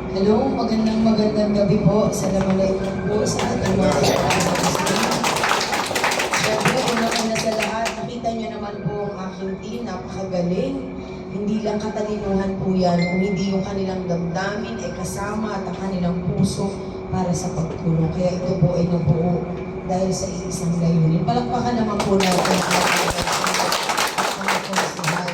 Hello, magandang gabi po. Assalamualaikum po sa ating mga kapatid. Siyempre, una sa lahat, nakita niyo naman po ang aking team, napakagaling. Hindi lang katalinuhan po yan, kung hindi yung kanilang damdamin ay kasama at ang kanilang puso para sa pagtulong. Kaya ito po ay nabuo dahil sa isang layunin. Palakpakan naman po natin ang mga konsuhan.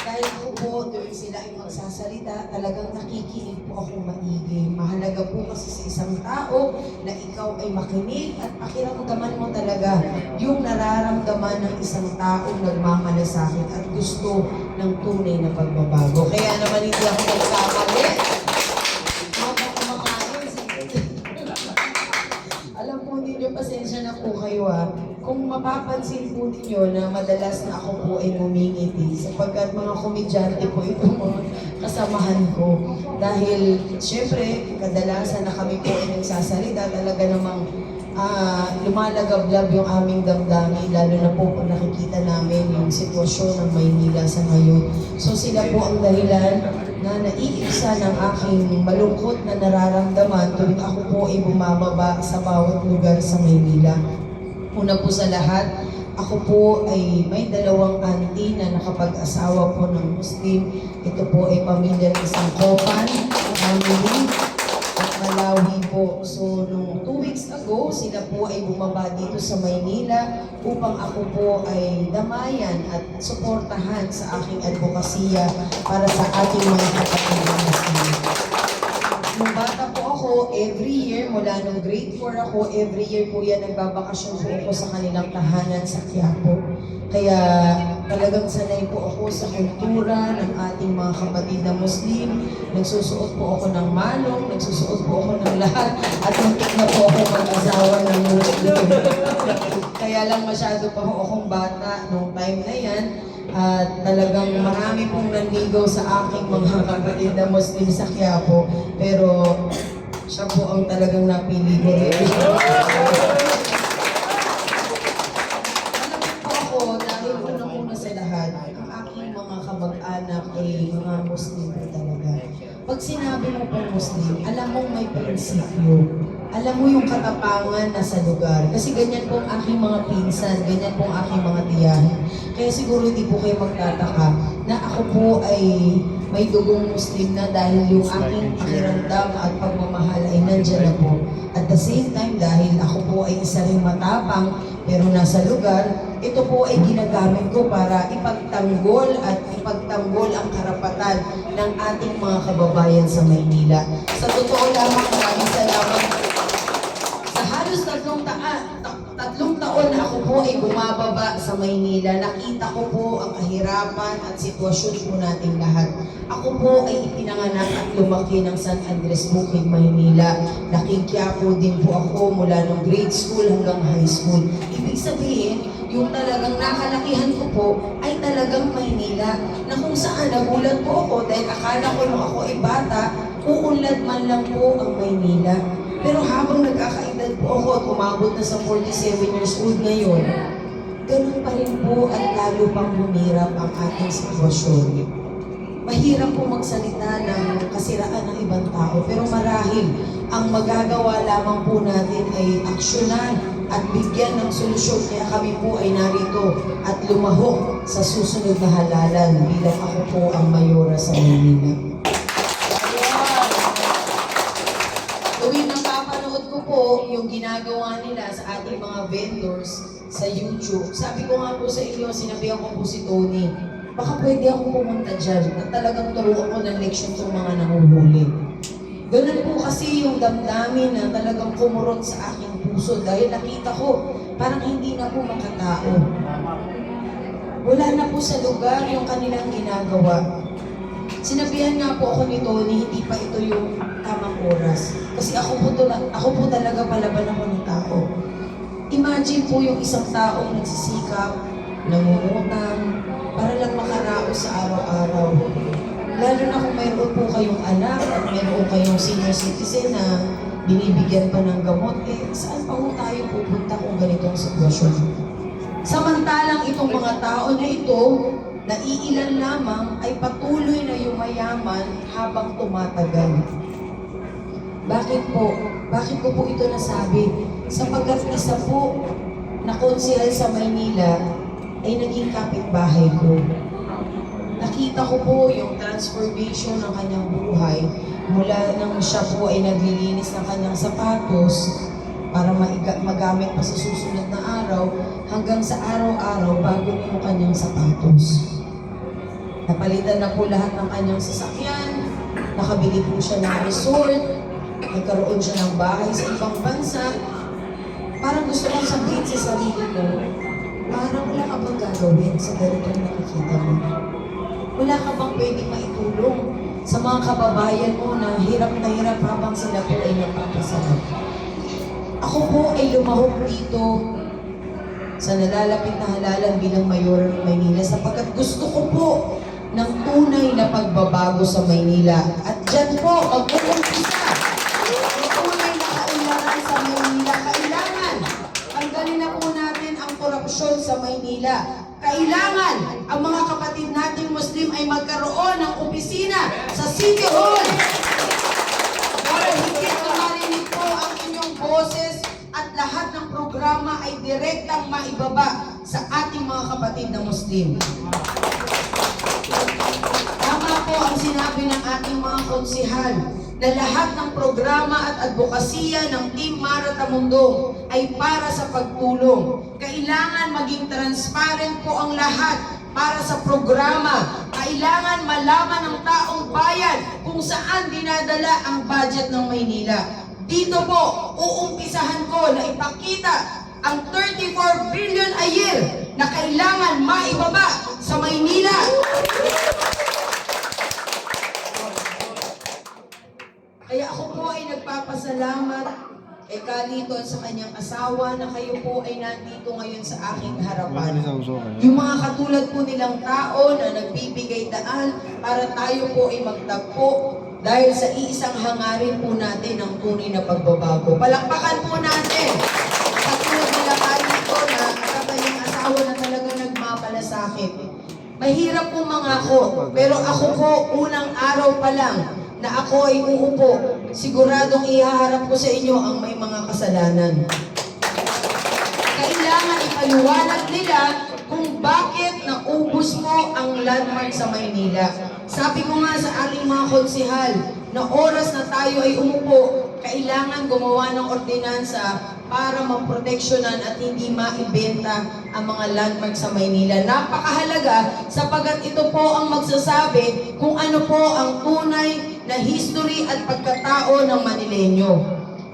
Dahil po tuwing sila ay magsasalita, talagang nakikinig po ako maigi. Mahalaga po kasi sa isang tao na ikaw ay makinig at pakiramdaman mo talaga yung nararamdaman ng isang taong nagmamalasakit at gusto ng tunay na pagbabago. Kaya naman hindi ako nagkamali. Habang kumakain, alam po ninyo, pasensya na po kayo Kung mapapansin po ninyo na madalas na ako po ay ngumingiti sapagkat mga komedyante po itong mga kasamahan ko. Dahil syempre, kadalasan na kami po ay nagsasalita, talaga namang lumalagablab yung aming damdamin, lalo na po kung nakikita namin yung sitwasyon ng Maynila sa ngayon. So sila po ang dahilan na naiibsa ng aking malungkot na nararamdaman tuwing ako po ay bumababa sa bawat lugar sa Maynila. Una po sa lahat, ako po ay may dalawang auntie na nakapag-asawa po ng Muslim. Ito po ay pamilya ng Sangkopan, family, at Malawi po. So, nung 2 weeks ago, sila po ay bumaba dito sa Maynila upang ako po ay damayan at suportahan sa aking advokasya para sa ating mga kapatid na Muslim. Nung bata po ako, every year, mula nung grade 4 ako, every year po yan, nagbabakasyon po ako sa kanilang tahanan sa Quiapo. Kaya talagang sanay po ako sa kultura ng ating mga kapatid na Muslim. Nagsusuot po ako ng manong, nagsusuot po ako ng lahat, at muntik na po ako mag-asawa ng Muslim. Kaya lang masyado pa po akong bata nung time na yan. At talagang marami pong nanligaw sa aking mga kapatid na Muslim sa Quiapo. Pero siya po ang talagang napili ko rin. Malapit po ako dahil unang-una sa lahat, ang aking mga kamag-anak ay mga Muslim po talaga. Pag sinabi mo pong Muslim, alam mong may prinsipyo. Alam mo yung katapangan na sa lugar. Kasi ganyan po ang aking mga pinsan, ganyan po ang aking mga tiyahin. Kaya siguro hindi po kayo magtataka na ako po ay may dugong Muslim na dahil yung aking pakiramdam at pagmamahal ay nandyan na po. At the same time, dahil ako po ay isa ring matapang pero nasa lugar, ito po ay ginagamit ko para ipagtanggol ang karapatan ng ating mga kababayan sa Maynila. Sa totoo lamang, maraming salamat. Sa halos tatlong taon na ako po ay bumababa sa Maynila, nakita ko po ang kahirapan at sitwasyon po nating lahat. Ako po ay ipinanganak at lumaki ng San Andres Bukid, Maynila. Nakikyapo din po ako mula ng grade school hanggang high school. Ibig sabihin, yung talagang nakalakihan ko po ay talagang Maynila, na kung saan nagulat po ako dahil akala ko nung ako ay bata, uunlad man lang po ang Maynila. Pero habang nagkakaedad po ako at umabot na sa 47 years old ngayon, ganun pa rin po at lalo pang humirap ang ating sitwasyon. Mahirap po magsalita ng kasiraan ng ibang tao, pero marahil ang magagawa lamang po natin ay aksyonan at bigyan ng solusyon. Kaya kami po ay narito at lumahok sa susunod na halalan bilang ako po ang mayora sa Maynila. Tuwing napapanood ko po yung ginagawa nila sa ating mga vendors sa YouTube, sabi ko nga po sa inyo, sinabihan ko po si Tony, baka pwede ako pumunta dyan at talagang turuan ko ng leksyon sa mga nanguhuli. Ganun po kasi yung damdamin na talagang kumurot sa aking puso dahil nakita ko parang hindi na po makatao. Wala na po sa lugar yung kanilang ginagawa. Sinabihan nga po ako ni Tony, hindi pa ito yung tamang oras. Kasi ako po talaga palaban ako ng tao. Imagine po yung isang taong nagsisikap, nangungutang, para lang makaraos sa araw-araw. Lalo na kung mayroon po kayong anak at mayroon kayong senior citizen na binibigyan pa ng gamot, saan pa po tayo pupunta kung ganitong sitwasyon? Samantalang itong mga tao na ito, na iilan lamang ay patuloy na yumayaman habang tumatagal. Bakit po? Bakit ko po ito nasabi? Sapagkat isa po na konsehal sa Maynila ay naging kapitbahay ko. Nakita ko po yung transformation ng kanyang buhay mula nang siya po ay naglilinis ng kanyang sapatos para magamit pa sa susunod na araw hanggang sa araw-araw bago na yung kanyang sapatos. Napalitan na po lahat ng kanyang sasakyan, nakabili po siya ng resort, nagkaroon siya ng bahay sa ibang bansa. Parang gusto kong sabihin sa sarili ko, parang wala ka bang gagawin sa ganitong nakikita mo? Wala ka bang pwedeng maitulong sa mga kababayan mo na hirap na hirap habang sila po ay nagpapasarap? Ako po ay lumahok dito sa nalalapit na halalan bilang mayor ng Maynila sapagkat gusto ko po ng tunay na pagbabago sa Maynila. At dyan po, mag-uumpisa ang tunay na kaunlaran sa Maynila. Kailangan, tanggalin na po natin ang korupsyon sa Maynila. Kailangan ang mga kapatid nating Muslim ay magkaroon ng opisina sa City Hall para higit na marinig po ang inyong boses at lahat ng programa ay direktang maibaba sa ating mga kapatid na Muslim. Tama po ang sinabi ng ating mga konsihal na lahat ng programa at advokasya ng Team Mara Tamundong ay para sa pagtulong. Kailangan maging transparent po ang lahat para sa programa. Kailangan malaman ng taong bayan kung saan dinadala ang budget ng Maynila. Dito po, uumpisahan ko na ipakita ang 34 billion a year na kailangan maibaba sa Maynila. Kaya ako po ay nagpapasalamat kay Kaliton sa kanyang asawa na kayo po ay nandito ngayon sa aking harapan. Yung mga katulad po nilang tao na nagbibigay daan para tayo po ay magtagpo dahil sa iisang hangarin po natin ang tunay na pagbabago. Palakpakan po natin katulad nila Kaliton na ang kanyang asawa na talaga nagmapalasakit. Mahirap po mangako, pero ako po unang araw pa lang na ako ay uupo, siguradong ihaharap ko sa inyo ang may mga kasalanan. Kailangan ipaliwanag nila kung bakit naubos mo ang landmark sa Maynila. Sabi ko nga sa ating mga konsihal, na oras na tayo ay umupo, kailangan gumawa ng ordinansa para maproteksyonan at hindi maibenta ang mga landmark sa Maynila. Napakahalaga sapagkat ito po ang magsasabi kung ano po ang tunay na history at pagkatao ng Manileño.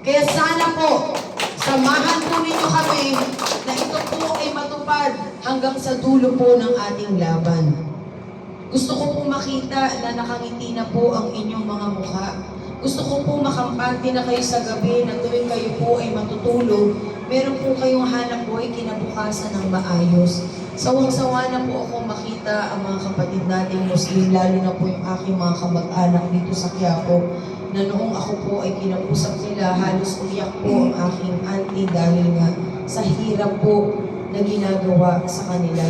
Kaya sana po, samahan po ninyo kami na ito po ay matupad hanggang sa dulo po ng ating laban. Gusto ko po makita na nakangiti na po ang inyong mga mukha. Gusto ko po makampante na kayo sa gabi na tuwing kayo po ay matutulog, meron po kayong hanap buhay kinabukasan ng maayos. Sawang-sawa na po ako makita ang mga kapatid nating Muslim, lalo na po yung aking mga kamag-anak dito sa Quiapo, na noong ako po ay kinausap nila, halos umiyak po ang aking auntie dahil nga sa hirap po na ginagawa sa kanila.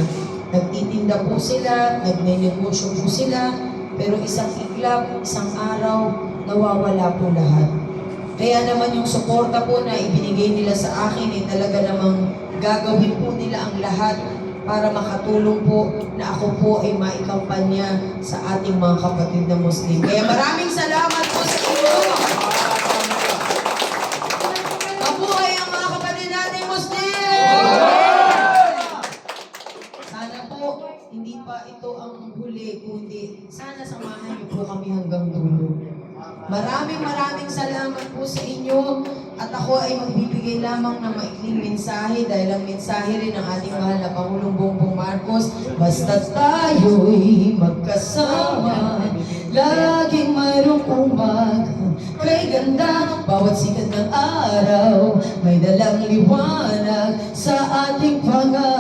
Nagtitinda po sila, nagnenegosyo po sila, pero isang iglap, isang araw, nawawala po lahat. Kaya naman yung suporta po na ibinigay nila sa akin ay talaga namang gagawin po nila ang lahat para makatulong po na ako po ay maikampanya sa ating mga kapatid na Muslim. Kaya maraming salamat po sa inyo. Mabuhay ang mga kapatid nating Muslim! Sana po, hindi pa ito ang huli, kundi sana samahan niyo po kami hanggang dulo. Maraming salamat po sa inyo at ako ay magbibigay lamang ng maikling mensahe dahil ang mensahe rin ng ating mahal na Pangulong Bongbong Marcos, basta tayo'y magkasama, laging mayroong umaga, kay ganda, bawat sikat ng araw, may dalang liwanag sa ating pangarap.